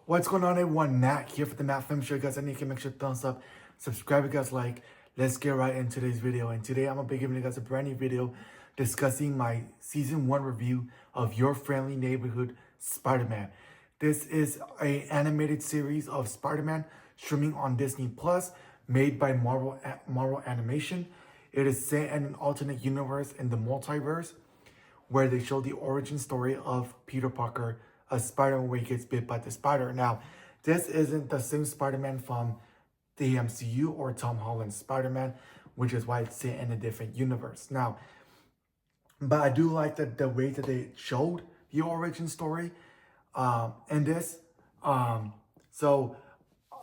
What's going on, everyone? Matt here for the Matt Film Show, guys. I need to make sure thumbs up, subscribe, you guys like. Let's get right into today's video. And today I'm gonna be giving you guys a brand new video discussing my season 1 review of Your Friendly Neighborhood Spider-Man. This is an animated series of Spider-Man streaming on Disney Plus, made by Marvel Animation. It is set in an alternate universe in the multiverse, where they show the origin story of Peter Parker, a Spider-Man where he gets bit by the spider. Now, this isn't the same Spider-Man from the MCU or Tom Holland's Spider-Man, which is why it's set in a different universe. Now, but I do like the way that they showed the origin story in this. I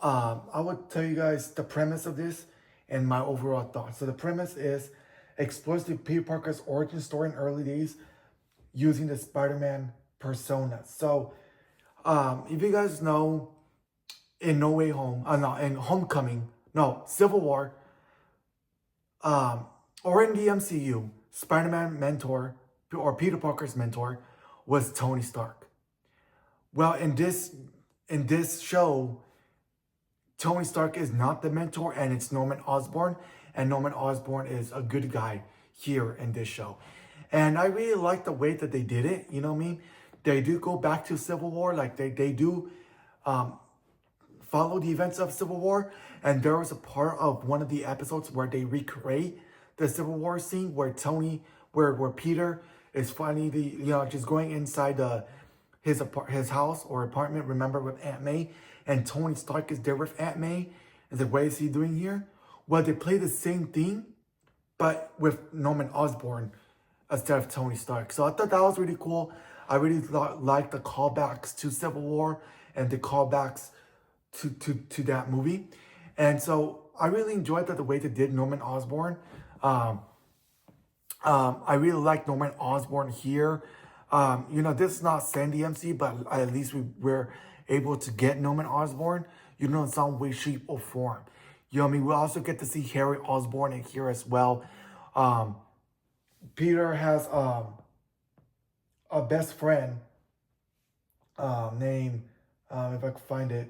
would tell you guys the premise of this and my overall thoughts. So the premise is explores the Peter Parker's origin story in early days using the Spider-Man persona. So, if you guys know, in No Way Home, no, in Homecoming, no, Civil War, or in the MCU, Spider-Man mentor, or Peter Parker's mentor, was Tony Stark. Well, in this show, Tony Stark is not the mentor, and it's Norman Osborn, and Norman Osborn is a good guy here in this show. And I really like the way that they did it, you know what I mean? They do go back to Civil War, like they do follow the events of Civil War. And there was a part of one of the episodes where they recreate the Civil War scene where where Peter is finally just going inside his house or apartment, remember, with Aunt May, and Tony Stark is there with Aunt May. And like, what is he doing here? Well, they play the same thing, but with Norman Osborn instead of Tony Stark. So I thought that was really cool. I really liked the callbacks to Civil War and the callbacks to that movie. And so I really enjoyed the way they did Norman Osborn. I really like Norman Osborn here. This is not Sandy MC, but at least we're able to get Norman Osborn, in some way, shape, or form. You know what I mean? We also get to see Harry Osborn in here as well. Peter has a best friend named, if I can find it.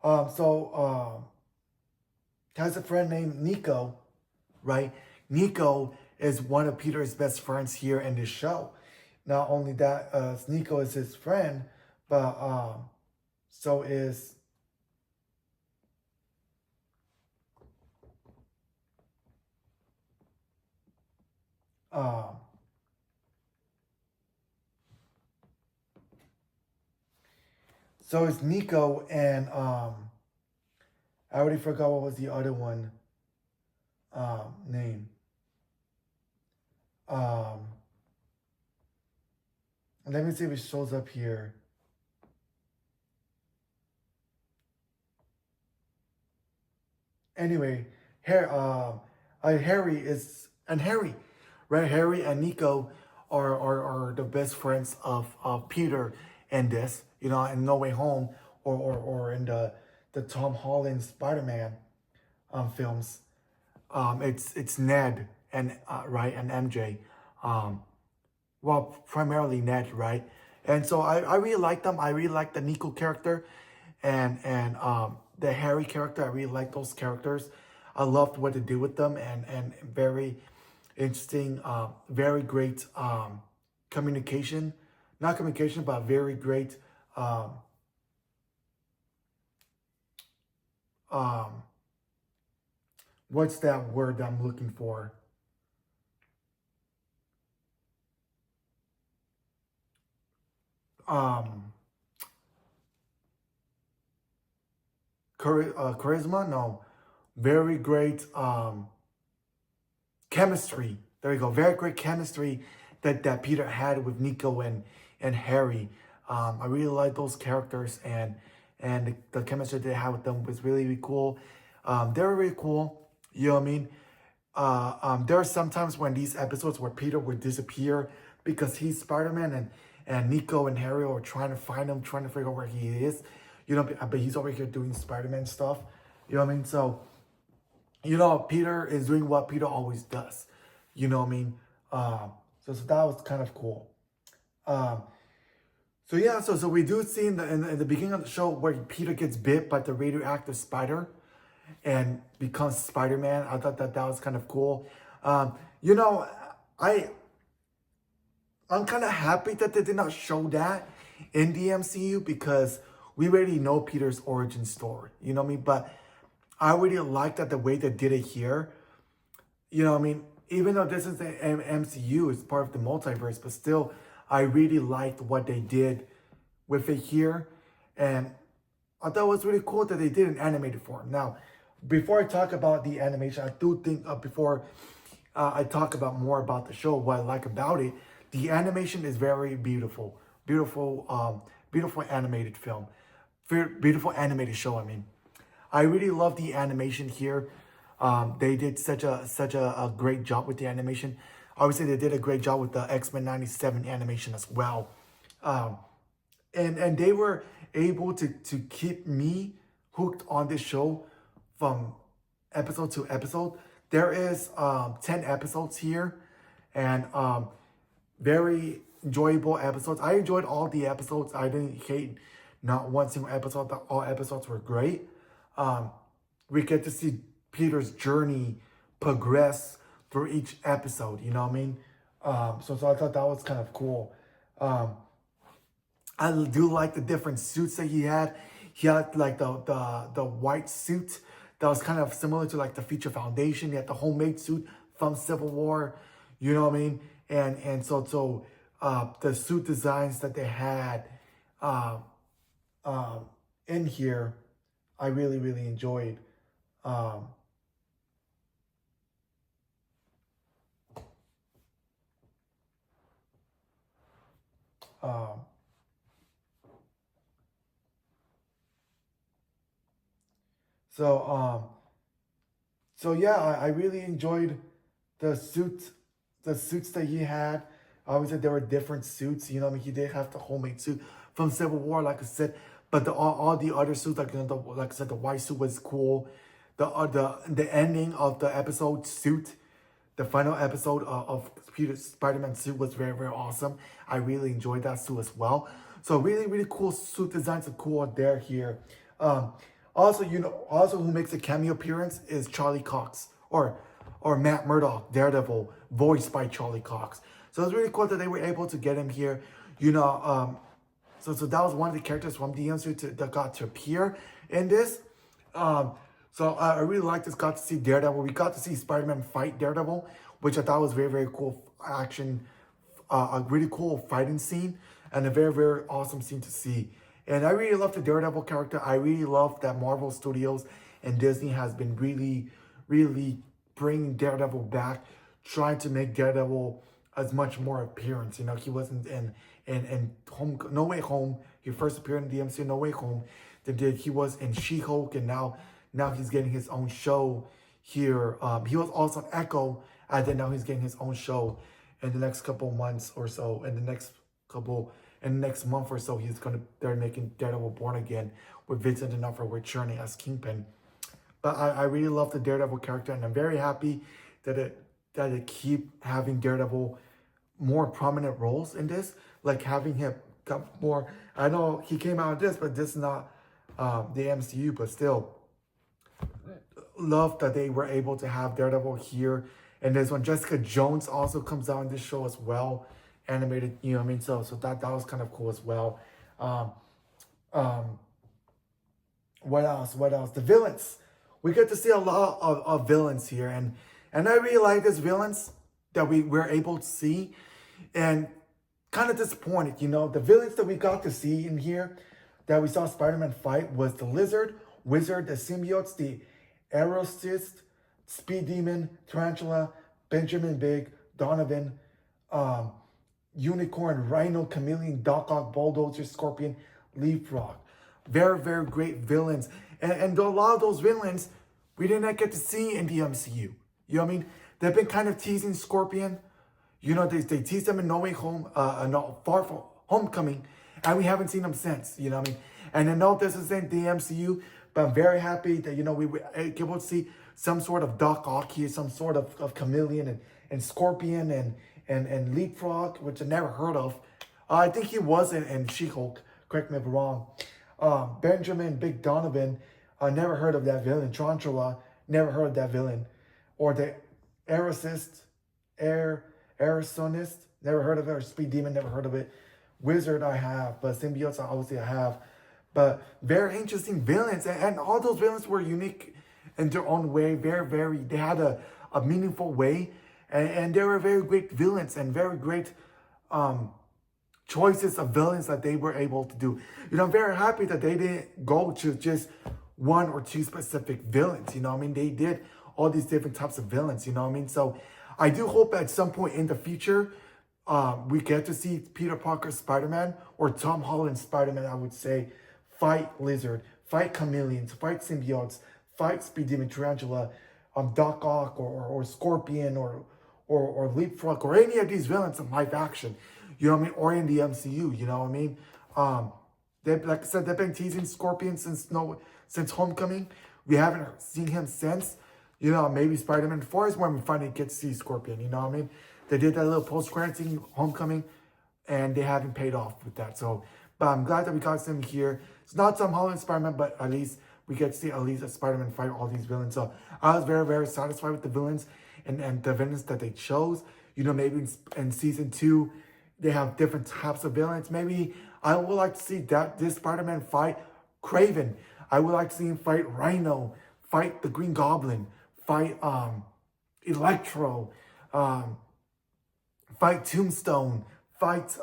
Has a friend named Nico, right? Nico is one of Peter's best friends here in this show. Not only that, Nico is his friend, but so is Nico and I already forgot what was the other one name. Let me see if it shows up here. Anyway, Harry is, and Harry, right? Harry and Nico are the best friends of Peter in this, in No Way Home, or in the Tom Holland Spider-Man films. It's Ned and right, and MJ. Well, primarily Ned, right? And so I really like them. I really like the Nico character and the Harry character. I really like those characters. I loved what they did with them, and very interesting, very great communication. Not communication, but very great what's that word that I'm looking for? Charisma? No. Very great chemistry. There you go. Very great chemistry that Peter had with Nico and Harry. I really like those characters, and the chemistry they had with them was really, really cool. They were really cool. You know what I mean? There are sometimes when these episodes where Peter would disappear because he's Spider-Man, and Nico and Harry are trying to find him, trying to figure out where he is. But he's over here doing Spider-Man stuff. You know what I mean? So, Peter is doing what Peter always does. You know what I mean? So that was kind of cool. So yeah, so we do see in the beginning of the show where Peter gets bit by the radioactive spider and becomes Spider-Man. I thought that was kind of cool. You know, I I'm kind of happy that they did not show that in the MCU because we already know Peter's origin story. You know what I mean? But I really like that the way they did it here. You know what I mean? Even though this is the MCU, it's part of the multiverse, but still, I really liked what they did with it here. And I thought it was really cool that they did an animated form. Now, before I talk about the animation, I do think before I talk about more about the show, what I like about it, the animation is very beautiful, beautiful animated film, beautiful animated show. I mean, I really love the animation here. They did such a great job with the animation. Obviously, they did a great job with the X-Men '97 animation as well. Um, and they were able to keep me hooked on this show from episode to episode. There is 10 episodes here, and very enjoyable episodes. I enjoyed all the episodes. I didn't hate not one single episode. All episodes were great. Um, we get to see Peter's journey progress through each episode. You know what I mean? So I thought that was kind of cool. Um, I do like the different suits that he had. He had like the white suit that was kind of similar to like the Future Foundation. He had the homemade suit from Civil War. You know what I mean? And the suit designs that they had uh, um, in here, I really enjoyed. Um, um, so um, So yeah, I really enjoyed the suits, the suits that he had. Obviously, there were different suits. You know, what I mean, he did have the homemade suit from Civil War, like I said. But all the other suits, like like I said, the white suit was cool. The ending of the episode suit, the final episode of Peter's Spider-Man suit was very awesome. I really enjoyed that suit as well. So really cool suit designs are cool there here. Um, also who makes a cameo appearance is Charlie Cox or Matt Murdock, Daredevil, voiced by Charlie Cox. So it's really cool that they were able to get him here. You know, so that was one of the characters from the MCU that got to appear in this. So I really like this. Got to see Daredevil. We got to see Spider-Man fight Daredevil, which I thought was very cool action, a really cool fighting scene, and a very awesome scene to see. And I really love the Daredevil character. I really love that Marvel Studios and Disney has been really bringing Daredevil back, trying to make Daredevil as much more appearance. You know, he wasn't in No Way Home. He first appeared in the MCU No Way Home. Then he was in She-Hulk, and now he's getting his own show here. He was also on Echo, and then now he's getting his own show in the next couple months or so. In the next month or so, they're making Daredevil Born Again with Vincent D'Onofrio returning as Kingpin. But I really love the Daredevil character, and I'm very happy that it keep having Daredevil more prominent roles in this, like having him come more. I know he came out of this, but this is not the MCU, but still love that they were able to have Daredevil here. And there's when Jessica Jones also comes out in this show as well, animated. You know what I mean? So that was kind of cool as well. Um, um, what else? What else? The villains. We get to see a lot of villains here, and I really like these villains that we were able to see, and kind of disappointed. You know, the villains that we got to see in here that we saw Spider-Man fight was the Lizard, Wizard, the Symbiotes, the Aerocyst, Speed Demon, Tarantula, Benjamin Big, Donovan, um, Unicorn, Rhino, Chameleon, Doc Ock, Bulldozer, Scorpion, Leapfrog. Very great villains. And a lot of those villains we did not get to see in the MCU. You know what I mean? They've been kind of teasing Scorpion. You know, they teased them in No Way Home, no, Far From Homecoming, and we haven't seen them since. You know what I mean? And I know this isn't the MCU, but I'm very happy that, you know, we were able to see some sort of Doc Ock here, some sort of Chameleon and Scorpion and Leapfrog, which I never heard of. I think he was in She-Hulk. Correct me if I'm wrong. Benjamin Big Donovan, never heard of that villain. Tarantula, never heard of that villain. Or the Aerosist, Aerosonist, never heard of it. Or Speed Demon, never heard of it. Wizard, I have. But Symbiotes, obviously, I have. But very interesting villains. And all those villains were unique in their own way. Very, they had a meaningful way. And they were very great villains and very great choices of villains that they were able to do. You know, I'm very happy that they didn't go to just one or two specific villains. You know what I mean? They did all these different types of villains. You know what I mean? So I do hope at some point in the future, we get to see Peter Parker's Spider-Man or Tom Holland's Spider-Man, I would say, fight Lizard, fight Chameleons, fight Symbiotes, fight Speed Demon Tarantula, Doc Ock or Scorpion or Leapfrog or any of these villains in live action. You know what I mean? Or in the MCU, you know what I mean? Like I said, they've been teasing Scorpion since Homecoming. We haven't seen him since. You know, maybe Spider-Man 4 is when we finally get to see Scorpion, you know what I mean? They did that little post-credit scene, Homecoming, and they haven't paid off with that. So, but I'm glad that we got him here. It's not Tom Holland Spider-Man, but at least we get to see at least a Spider-Man fight all these villains. So I was very satisfied with the villains and the villains that they chose. You know, maybe in season 2, they have different types of villains. Maybe I would like to see this Spider-Man fight Kraven. I would like to see him fight Rhino, fight the Green Goblin, fight Electro, fight Tombstone, fight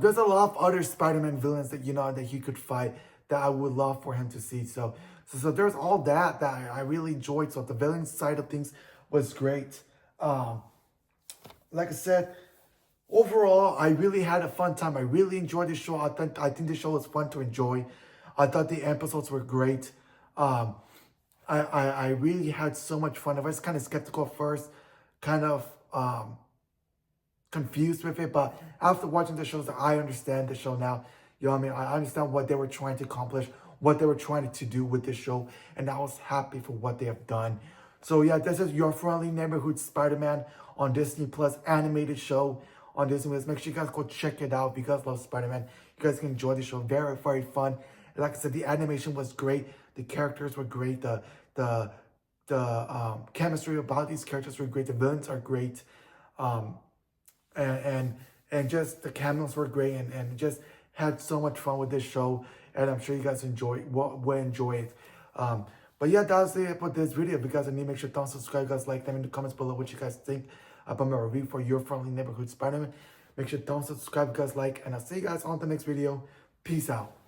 there's a lot of other Spider-Man villains that, you know, that he could fight that I would love for him to see. So there's all that I really enjoyed. So the villain side of things was great. Like I said, overall, I really had a fun time. I really enjoyed the show. I think the show was fun to enjoy. I thought the episodes were great. I really had so much fun. I was kind of skeptical at first, kind of confused with it, but after watching the shows, I understand the show now. You know what I mean? I understand what they were trying to accomplish, what they were trying to do with this show, and I was happy for what they have done. So yeah, this is your friendly neighborhood Spider-Man on Disney Plus animated show on Disney Plus. Make sure you guys go check it out if you guys love Spider-Man. You guys can enjoy the show. Very fun. Like I said, the animation was great. The characters were great. The chemistry about these characters were great. The villains are great. And just the cameos were great and just had so much fun with this show. And I'm sure you guys will enjoy it. But yeah, that's it for this video. If you guys are new, make sure to subscribe, guys, like them in the comments below what you guys think about my review for your friendly neighborhood Spider-Man. Make sure to subscribe, guys, like, and I'll see you guys on the next video. Peace out.